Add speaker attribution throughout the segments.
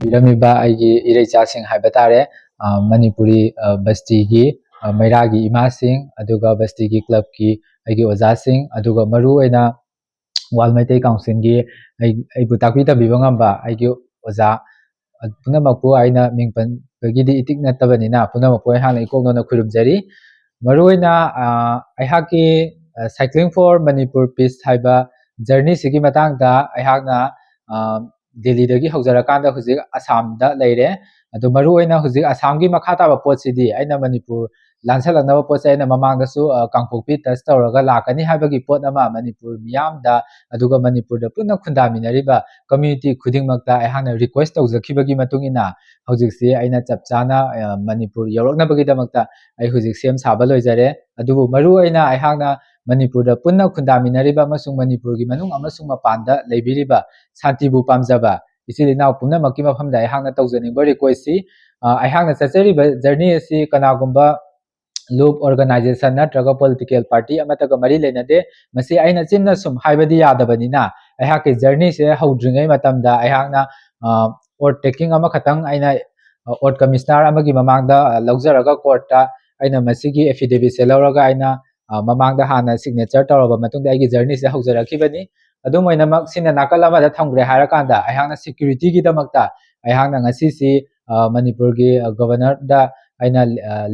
Speaker 1: ꯏꯔꯝꯃꯤꯕ ꯑꯩꯒꯤ ꯏꯔꯩꯆꯥꯁꯤꯡ ꯍꯥꯏꯕ ꯇꯥꯔꯦ ꯃꯅꯤꯄꯨꯔꯤ ꯕꯁꯇꯤꯒꯤ ꯃꯩꯔꯥꯒꯤ ꯏꯃꯥꯁꯤꯡ ꯑꯗꯨꯒ ꯕꯁꯇꯤꯒꯤ ꯀ꯭ꯂꯕꯀꯤ ꯑꯩꯒꯤ ꯑꯣꯖꯥꯁꯤꯡ ꯑꯗꯨꯒ ꯃꯔꯨꯑꯣꯏꯅ ꯋꯥꯜ ꯃꯩꯇꯩ ꯀꯥꯎꯟꯁꯤꯜꯒꯤ ꯑꯩꯕꯨ ꯇꯥꯛꯄꯤ ꯇꯝꯕꯤꯕ ꯉꯝꯕ ꯑꯩꯒꯤ ꯑꯣꯖꯥ ꯄꯨꯝꯅꯃꯛꯄꯨ ꯑꯩꯅ ꯃꯤꯡ ꯄꯟꯕꯒꯤꯗꯤ ꯏꯇꯤꯛ ꯅꯠꯇꯕꯅꯤꯅ ꯄꯨꯝꯅꯃꯛꯄꯨ ꯑꯩꯍꯥꯛꯅ ꯏꯀꯣꯛꯅꯅ ꯈꯨꯔꯨꯝꯖꯔꯤ ꯃꯔꯨꯑꯣꯏꯅ ꯑꯩꯍꯥꯛꯀꯤ ꯁꯥꯏꯀ꯭ꯂꯤꯡ ꯐꯣꯔ ꯃꯅꯤꯄꯨꯔ ꯄꯤꯁ ꯍꯥꯏꯕ ꯖꯔꯅꯤꯁꯤꯒꯤ ꯃꯇꯥꯡꯗ ꯑꯩꯍꯥꯛꯅ ꯗꯦꯜꯂꯤꯗꯒꯤ ꯍꯧꯖꯔꯀꯥꯟꯗ ꯍꯧꯖꯤꯛ ꯑꯁꯥꯝꯗ ꯂꯩꯔꯦ ꯑꯗꯨ ꯃꯔꯨꯑꯣꯏꯅ ꯍꯧꯖꯤꯛ ꯑꯁꯥꯝꯒꯤ ꯃꯈꯥ ꯇꯥꯕ ꯄꯣꯠꯁꯤꯗꯤ ꯑꯩꯅ ꯃꯅꯤꯄꯨꯔ ꯂꯥꯟꯁꯜꯂꯛꯅꯕ ꯄꯣꯠꯁꯦ ꯑꯩꯅ ꯃꯃꯥꯡꯗꯁꯨ ꯀꯥꯡꯄꯣꯛꯄꯤ ꯇꯆ ꯇꯧꯔꯒ ꯂꯥꯛꯀꯅꯤ ꯍꯥꯏꯕꯒꯤ ꯄꯣꯠ ꯑꯃ ꯃꯅꯤꯄꯨꯔ ꯃꯤꯌꯥꯝꯗ ꯑꯗꯨꯒ ꯃꯅꯤꯄꯨꯔꯗ ꯄꯨꯟꯅ ꯈꯨꯟꯗꯥꯃꯤꯟꯅꯔꯤꯕ ꯀꯝꯃ꯭ꯌꯨꯅꯤꯇꯤ ꯈꯨꯗꯤꯡꯃꯛꯇ ꯑꯩꯍꯥꯛꯅ ꯔꯤꯀ꯭ꯋꯦꯁ ꯇꯧꯖꯈꯤꯕꯒꯤ ꯃꯇꯨꯡ ꯏꯟꯅ ꯍꯧꯖꯤꯛꯁꯤ ꯑꯩꯅ ꯆꯞ ꯆꯥꯅ ꯃꯅꯤꯄꯨꯔ ꯌꯧꯔꯛꯅꯕꯒꯤꯗꯃꯛꯇ ꯑꯩ ꯍꯧꯖꯤꯛ ꯁꯦꯝ ꯁꯥꯕ ꯂꯣꯏꯖꯔꯦ ꯑꯗꯨꯕꯨ ꯃꯔꯨꯑꯣꯏꯅ ꯑꯩꯍꯥꯛꯅ ꯃꯅꯤꯄꯨꯔꯗ ꯄꯨꯟꯅ ꯈꯨꯟꯗꯥꯃꯤꯟꯅꯔꯤꯕ ꯑꯃꯁꯨꯡ ꯃꯅꯤꯄꯨꯔꯒꯤ ꯃꯅꯨꯡ ꯑꯃꯁꯨꯡ ꯃꯄꯥꯟꯗ ꯂꯩꯕꯤꯔꯤꯕ ꯁꯥꯟꯇꯤꯕꯨ ꯄꯥꯝꯖꯕ ꯏꯆꯤꯜ ꯏꯅꯥꯎ ꯄꯨꯝꯅꯃꯛꯀꯤ ꯃꯐꯝꯗ ꯑꯩꯍꯥꯛꯅ ꯇꯧꯖꯅꯤꯡꯕ ꯔꯤꯀ꯭ꯋꯦꯁꯁꯤ ꯑꯩꯍꯥꯛꯅ ꯆꯠꯆꯔꯤꯕ ꯖꯔꯅꯤ ꯑꯁꯤ ꯀꯅꯥꯒꯨꯝꯕ ꯂꯨꯞ ꯑꯣꯔꯒꯅꯥꯏꯖꯦꯁꯟ ꯅꯠꯇ꯭ꯔꯒ ꯄꯣꯂꯤꯇꯤꯀꯦꯜ ꯄꯥꯔꯇꯤ ꯑꯃꯠꯇꯒ ꯃꯔꯤ ꯂꯩꯅꯗꯦ ꯃꯁꯤ ꯑꯩꯅ ꯆꯤꯟꯅ ꯁꯨꯝ ꯍꯥꯏꯕꯗꯤ ꯌꯥꯗꯕꯅꯤꯅ ꯑꯩꯍꯥꯛꯀꯤ ꯖꯔꯅꯤꯁꯦ ꯍꯧꯗ꯭ꯔꯤꯉꯩ ꯃꯇꯝꯗ ꯑꯩꯍꯥꯛꯅ ꯑꯣꯔ ꯇꯦꯀꯤꯡ ꯑꯃꯈꯛꯇꯪ ꯑꯩꯅ ꯑꯣꯔ ꯀꯃꯤꯁꯅꯔ ꯑꯃꯒꯤ ꯃꯃꯥꯡꯗ ꯂꯧꯖꯔꯒ ꯀꯣꯔꯠꯇ ꯑꯩꯅ ꯃꯁꯤꯒꯤ ꯑꯦꯐꯤꯗꯦꯕꯤꯠꯁꯦ ꯂꯧꯔꯒ ꯑꯩꯅ ꯃꯃꯥꯡꯗ ꯍꯥꯟꯅ ꯁꯤꯒꯅꯦꯆꯔ ꯇꯧꯔꯕ ꯃꯇꯨꯡꯗ ꯑꯩꯒꯤ ꯖꯔꯅꯤꯁꯦ ꯍꯧꯖꯔꯛꯈꯤꯕꯅꯤ ꯑꯗꯨꯝ ꯑꯣꯏꯅꯃꯛ ꯁꯤꯅ ꯅꯥꯀꯜ ꯑꯃꯗ ꯊꯝꯈ꯭ꯔꯦ ꯍꯥꯏꯔꯀꯥꯟꯗ ꯑꯩꯍꯥꯛꯅ ꯁꯦꯀ꯭ꯌꯨꯔꯤꯇꯤꯒꯤꯗꯃꯛꯇ ꯑꯩꯍꯥꯛꯅ ꯉꯁꯤꯁꯤ ꯃꯅꯤꯄꯨꯔꯒꯤ ꯒꯕꯔꯅꯔꯗ ꯑꯩꯅ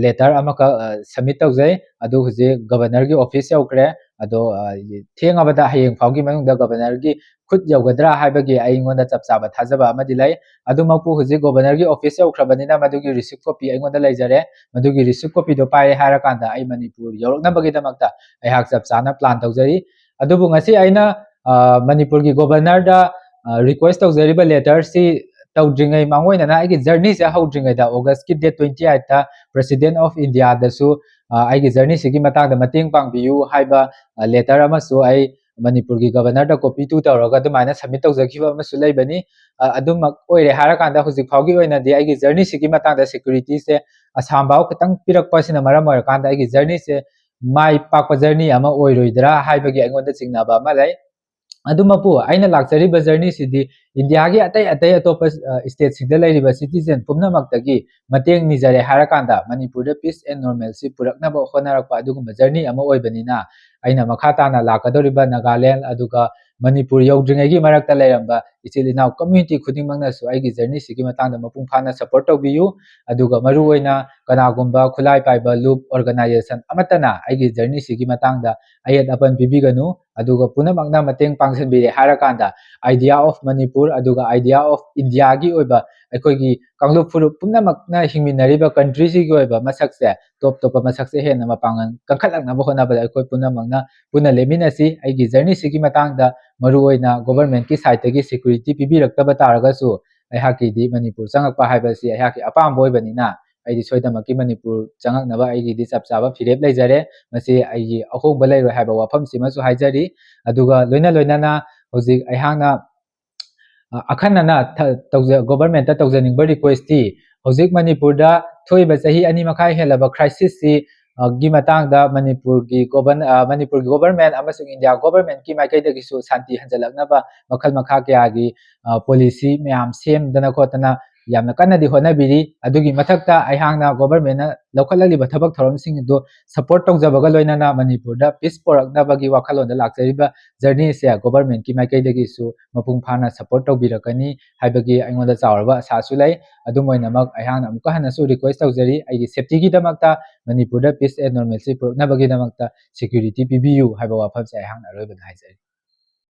Speaker 1: ꯂꯦꯇꯔ ꯑꯃꯈꯛ ꯁꯕꯃꯤꯠ ꯇꯧꯖꯩ ꯑꯗꯨ ꯍꯧꯖꯤꯛ ꯒꯕꯔꯅꯔꯒꯤ ꯑꯣꯐꯤꯁ ꯌꯧꯈ꯭ꯔꯦ ꯑꯗꯣ ꯊꯦꯡꯉꯕꯗ ꯍꯌꯦꯡ ꯐꯥꯎꯒꯤ ꯃꯅꯨꯡꯗ ꯒꯕꯔꯅꯔꯒꯤ ꯈꯨꯠ ꯌꯧꯒꯗ꯭ꯔꯥ ꯍꯥꯏꯕꯒꯤ ꯑꯩꯉꯣꯟꯗ ꯆꯞ ꯆꯥꯕ ꯊꯥꯖꯕ ꯑꯃꯗꯤ ꯂꯩ ꯑꯗꯨꯃꯛꯄꯨ ꯍꯧꯖꯤꯛ ꯒꯕꯔꯅꯔꯒꯤ ꯑꯣꯐꯤꯁ ꯌꯧꯈ꯭ꯔꯕꯅꯤꯅ ꯃꯗꯨꯒꯤ ꯔꯤꯁꯤꯞ ꯀꯣꯄꯤ ꯑꯩꯉꯣꯟꯗ ꯂꯩꯖꯔꯦ ꯃꯗꯨꯒꯤ ꯔꯤꯁꯤꯞ ꯀꯣꯄꯤꯗꯣ ꯄꯥꯏꯔꯦ ꯍꯥꯏꯔꯀꯥꯟꯗ ꯑꯩ ꯃꯅꯤꯄꯨꯔ ꯌꯧꯔꯛꯅꯕꯒꯤꯗꯃꯛꯇ ꯑꯩꯍꯥꯛ ꯆꯞ ꯆꯥꯅ ꯄ꯭ꯂꯥꯟ ꯇꯧꯖꯔꯤ ꯑꯗꯨꯕꯨ ꯉꯁꯤ ꯑꯩꯅ ꯃꯅꯤꯄꯨꯔꯒꯤ ꯒꯣꯕꯔꯅꯔꯗ ꯔꯤꯀ꯭ꯋꯦꯁ ꯇꯧꯖꯔꯤꯕ ꯂꯦꯇꯔꯁꯤ ꯇꯧꯗ꯭ꯔꯤꯉꯩ ꯃꯥꯡꯑꯣꯏꯅꯅ ꯑꯩꯒꯤ ꯖꯔꯅꯤꯁꯦ ꯍꯧꯗ꯭ꯔꯤꯉꯩꯗ ꯑꯣꯒꯁꯀꯤ ꯗꯦꯠ 28ꯇ ꯄ꯭ꯔꯦꯁꯤꯗꯦꯟꯠ ꯑꯣꯐ ꯏꯟꯗꯤꯌꯥꯗꯁꯨ ꯑꯩꯒꯤ ꯖꯔꯅꯤꯁꯤꯒꯤ ꯃꯇꯥꯡꯗ ꯃꯇꯦꯡ ꯄꯥꯡꯕꯤꯌꯨ ꯍꯥꯏꯕ ꯂꯦꯇꯔ ꯑꯃꯁꯨ ꯑꯩ ꯃꯅꯤꯄꯨꯔꯒꯤ ꯒꯕꯔꯅꯔꯗ ꯀꯣꯄꯤ 2 ꯇꯧꯔꯒ ꯑꯗꯨꯃꯥꯏꯅ ꯁꯕꯃꯤꯠ ꯇꯧꯖꯈꯤꯕ ꯑꯃꯁꯨ ꯂꯩꯕꯅꯤ ꯑꯗꯨꯃꯛ ꯑꯣꯏꯔꯦ ꯍꯥꯏꯔꯀꯥꯟꯗ ꯍꯧꯖꯤꯛ ꯐꯥꯎꯒꯤ ꯑꯣꯏꯅꯗꯤ ꯑꯩꯒꯤ ꯖꯔꯅꯤꯁꯤꯒꯤ ꯃꯇꯥꯡꯗ ꯁꯦꯀ꯭ꯌꯨꯔꯤꯇꯤꯁꯦ ꯑꯁꯥꯝꯐꯥꯎ ꯈꯤꯇꯪ ꯄꯤꯔꯛꯄ ꯑꯁꯤꯅ ꯃꯔꯝ ꯑꯣꯏꯔꯀꯥꯟꯗ ꯑꯩꯒꯤ ꯖꯔꯅꯤꯁꯦ ꯃꯥꯏ ꯄꯥꯛꯄ ꯖꯔꯅꯤ ꯑꯃ ꯑꯣꯏꯔꯣꯏꯗ꯭ꯔꯥ ꯍꯥꯏꯕꯒꯤ ꯑꯩꯉꯣꯟꯗ ꯆꯤꯡꯅꯕ ꯑꯃ ꯂꯩ ꯑꯗꯨꯃꯛꯄꯨ ꯑꯩꯅ ꯂꯥꯛꯆꯔꯤꯕ ꯖꯔꯅꯤꯁꯤꯗꯤ ꯏꯟꯗꯤꯌꯥꯒꯤ ꯑꯇꯩ ꯑꯇꯣꯞꯄ ꯁ꯭ꯇꯦꯠꯁꯤꯡꯗ ꯂꯩꯔꯤꯕ ꯁꯤꯇꯤꯖꯦꯟ ꯄꯨꯝꯅꯃꯛꯇꯒꯤ ꯃꯇꯦꯡ ꯅꯤꯖꯔꯦ ꯍꯥꯏꯔꯀꯥꯟꯗ ꯃꯅꯤꯄꯨꯔꯗ ꯄꯤꯁ ꯑꯦꯟ ꯅꯣꯔꯃꯦꯜꯁꯤ ꯄꯨꯔꯛꯅꯕ ꯍꯣꯠꯅꯔꯛꯄ ꯑꯗꯨꯒꯨꯝꯕ ꯖꯔꯅꯤ ꯑꯃ ꯑꯣꯏꯕꯅꯤꯅ ꯑꯩꯅ ꯃꯈꯥ ꯇꯥꯅ ꯂꯥꯛꯀꯗꯧꯔꯤꯕ ꯅꯥꯒꯥꯂꯦꯟ ꯑꯗꯨꯒ ꯃꯅꯤꯄꯨꯔ ꯌꯧꯗ꯭ꯔꯤꯉꯩꯒꯤ ꯃꯔꯛꯇ ꯂꯩꯔꯝꯕ ꯏꯆꯤꯜ ꯏꯅꯥꯎ ꯀꯝꯃ꯭ꯌꯨꯅꯤꯇꯤ ꯈꯨꯗꯤꯡꯃꯛꯅꯁꯨ ꯑꯩꯒꯤ ꯖꯔꯅꯤꯁꯤꯒꯤ ꯃꯇꯥꯡꯗ ꯃꯄꯨꯡ ꯐꯥꯅ ꯁꯄꯣꯔꯠ ꯇꯧꯕꯤꯌꯨ ꯑꯗꯨꯒ ꯃꯔꯨꯑꯣꯏꯅ ꯀꯅꯥꯒꯨꯝꯕ ꯈꯨꯠꯂꯥꯏ ꯄꯥꯏꯕ ꯂꯨꯞ ꯑꯣꯔꯒꯅꯥꯏꯖꯦꯁꯟ ꯑꯃꯠꯇꯅ ꯑꯩꯒꯤ ꯖꯔꯅꯤꯁꯤꯒꯤ ꯃꯇꯥꯡꯗ ꯑꯌꯦꯠ ꯑꯄꯟ ꯄꯤꯕꯤꯒꯅꯨ ꯑꯗꯨꯒ ꯄꯨꯝꯅꯃꯛꯅ ꯃꯇꯦꯡ ꯄꯥꯡꯁꯤꯟꯕꯤꯔꯦ ꯍꯥꯏꯔꯀꯥꯟꯗ ꯑꯥꯏꯗꯤꯌꯥ ꯑꯣꯐ ꯃꯅꯤꯄꯨꯔ ꯑꯗꯨꯒ ꯑꯥꯏꯗꯤꯌꯥ ꯑꯣꯐ ꯏꯟꯗꯤꯌꯥꯒꯤ ꯑꯣꯏꯕ ꯑꯩꯈꯣꯏꯒꯤ ꯀꯥꯡꯂꯨꯞ ꯐꯨꯔꯨꯞ ꯄꯨꯝꯅꯃꯛꯅ ꯍꯤꯡꯃꯤꯟꯅꯔꯤꯕ ꯀꯟꯇ꯭ꯔꯤꯁꯤꯒꯤ ꯑꯣꯏꯕ ꯃꯁꯛꯁꯦ ꯇꯣꯞ ꯇꯣꯞꯄ ꯃꯁꯛꯁꯦ ꯍꯦꯟꯅ ꯃꯄꯥꯡꯒꯜ ꯀꯟꯈꯠꯂꯛꯅꯕ ꯍꯣꯠꯅꯕꯗ ꯑꯩꯈꯣꯏ ꯄꯨꯝꯅꯃꯛꯅ ꯄꯨꯟꯅ ꯂꯦꯞꯃꯤꯟꯅꯁꯤ ꯑꯩꯒꯤ ꯖꯔꯅꯤꯁꯤꯒꯤ ꯃꯇꯥꯡꯗ ꯃꯔꯨꯑꯣꯏꯅ ꯒꯣꯚꯔꯟꯃꯦꯟꯠꯀꯤ ꯁꯥꯏꯠꯇꯒꯤ ꯁꯦꯀ꯭ꯌꯨꯔꯤꯇꯤ ꯄꯤꯕꯤꯔꯛꯇꯕ ꯇꯥꯔꯒꯁꯨ ꯑꯩꯍꯥꯛꯀꯤꯗꯤ ꯃꯅꯤꯄꯨꯔ ꯆꯪꯉꯛꯄ ꯍꯥꯏꯕꯁꯤ ꯑꯩꯍꯥꯛꯀꯤ ꯑꯄꯥꯝꯕ ꯑꯣꯏꯕꯅꯤꯅ ꯑꯩꯗꯤ ꯁꯣꯏꯗꯅꯃꯛꯀꯤ ꯃꯅꯤꯄꯨꯔ ꯆꯪꯉꯛꯅꯕ ꯑꯩꯒꯤꯗꯤ ꯆꯞ ꯆꯥꯕ ꯐꯤꯔꯦꯞ ꯂꯩꯖꯔꯦ ꯃꯁꯤ ꯑꯩꯒꯤ ꯑꯍꯣꯡꯕ ꯂꯩꯔꯣꯏ ꯍꯥꯏꯕ ꯋꯥꯐꯝꯁꯤꯃꯁꯨ ꯍꯥꯏꯖꯔꯤ ꯑꯗꯨꯒ ꯂꯣꯏꯅꯅ ꯍꯧꯖꯤꯛ ꯑꯩꯍꯥꯛꯅ ꯑꯈꯟꯅꯅ ꯒꯣꯚꯔꯟꯃꯦꯟꯠꯇ ꯇꯧꯖꯅꯤꯡꯕ ꯔꯤꯀ꯭ꯋꯦꯁꯇꯤ ꯍꯧꯖꯤꯛ ꯃꯅꯤꯄꯨꯔꯗ ꯊꯣꯛꯏꯕ ꯆꯍꯤ 2 ꯃꯈꯥꯏ ꯍꯦꯜꯂꯕ ꯈ꯭ꯔꯥꯏꯁꯤꯁꯁꯤ ꯒꯤ ꯃꯇꯥꯡꯗ ꯃꯅꯤꯄꯨꯔꯒꯤ ꯒꯣꯚꯔꯟꯃꯦꯟꯠ ꯑꯃꯁꯨꯡ ꯏꯟꯗꯤꯌꯥ ꯒꯣꯚꯔꯟꯃꯦꯟꯠꯀꯤ ꯃꯥꯏꯀꯩꯗꯒꯤꯁꯨ ꯁꯥꯟꯇꯤ ꯍꯟꯖꯤꯜꯂꯛꯅꯕ ꯃꯈꯜ ꯃꯈꯥ ꯀꯌꯥꯒꯤ ꯄꯣꯂꯤꯁꯤ ꯃꯌꯥꯝ ꯁꯦꯝꯗꯅ ꯈꯣꯠꯇꯅ ꯌꯥꯝꯅ ꯀꯟꯅꯗꯤ ꯍꯣꯠꯅꯕꯤꯔꯤ ꯑꯗꯨꯒꯤ ꯃꯊꯛꯇ ꯑꯩꯍꯥꯛꯅ ꯒꯣꯚꯔꯟꯃꯦꯟꯠꯅ ꯂꯧꯈꯠꯂꯛꯂꯤꯕ ꯊꯕꯛ ꯊꯧꯔꯝꯁꯤꯡ ꯑꯗꯨ ꯁꯄꯣꯔꯠ ꯇꯧꯖꯕꯒ ꯂꯣꯏꯅꯅ ꯃꯅꯤꯄꯨꯔꯗ ꯄꯤꯁ ꯄꯣꯔꯛꯅꯕꯒꯤ ꯋꯥꯈꯜꯂꯣꯟꯗ ꯂꯥꯛꯆꯔꯤꯕ ꯖꯔꯅꯤꯁꯦ ꯒꯣꯚꯔꯟꯃꯦꯟꯠꯀꯤ ꯃꯥꯏꯀꯩꯗꯒꯤꯁꯨ ꯃꯄꯨꯡ ꯐꯥꯅ ꯁꯄꯣꯔꯠ ꯇꯧꯕꯤꯔꯛꯀꯅꯤ ꯍꯥꯏꯕꯒꯤ ꯑꯩꯉꯣꯟꯗ ꯆꯥꯎꯔꯕ ꯑꯁꯥꯁꯨ ꯂꯩ ꯑꯗꯨꯝ ꯑꯣꯏꯅꯃꯛ ꯑꯩꯍꯥꯛꯅ ꯑꯃꯨꯛꯀ ꯍꯟꯅꯁꯨ ꯔꯤꯀ꯭ꯋꯦꯁ ꯇꯧꯖꯔꯤ ꯑꯩꯒꯤ ꯁꯦꯐꯇꯤꯒꯤꯗꯃꯛꯇ ꯃꯅꯤꯄꯨꯔꯗ ꯄꯤꯁ ꯑꯦꯟ ꯅꯣꯔꯃꯦꯜꯁꯤ ꯄꯨꯔꯛꯅꯕꯒꯤꯗꯃꯛꯇ ꯁꯦꯀ꯭ꯌꯨꯔꯤꯇꯤ ꯄꯤꯕꯤꯌꯨ ꯍꯥꯏꯕ ꯋꯥꯐꯝꯁꯦ ꯑꯩꯍꯥꯛꯅ ꯑꯔꯣꯏꯕꯗ ꯍꯥꯏꯖꯔꯤ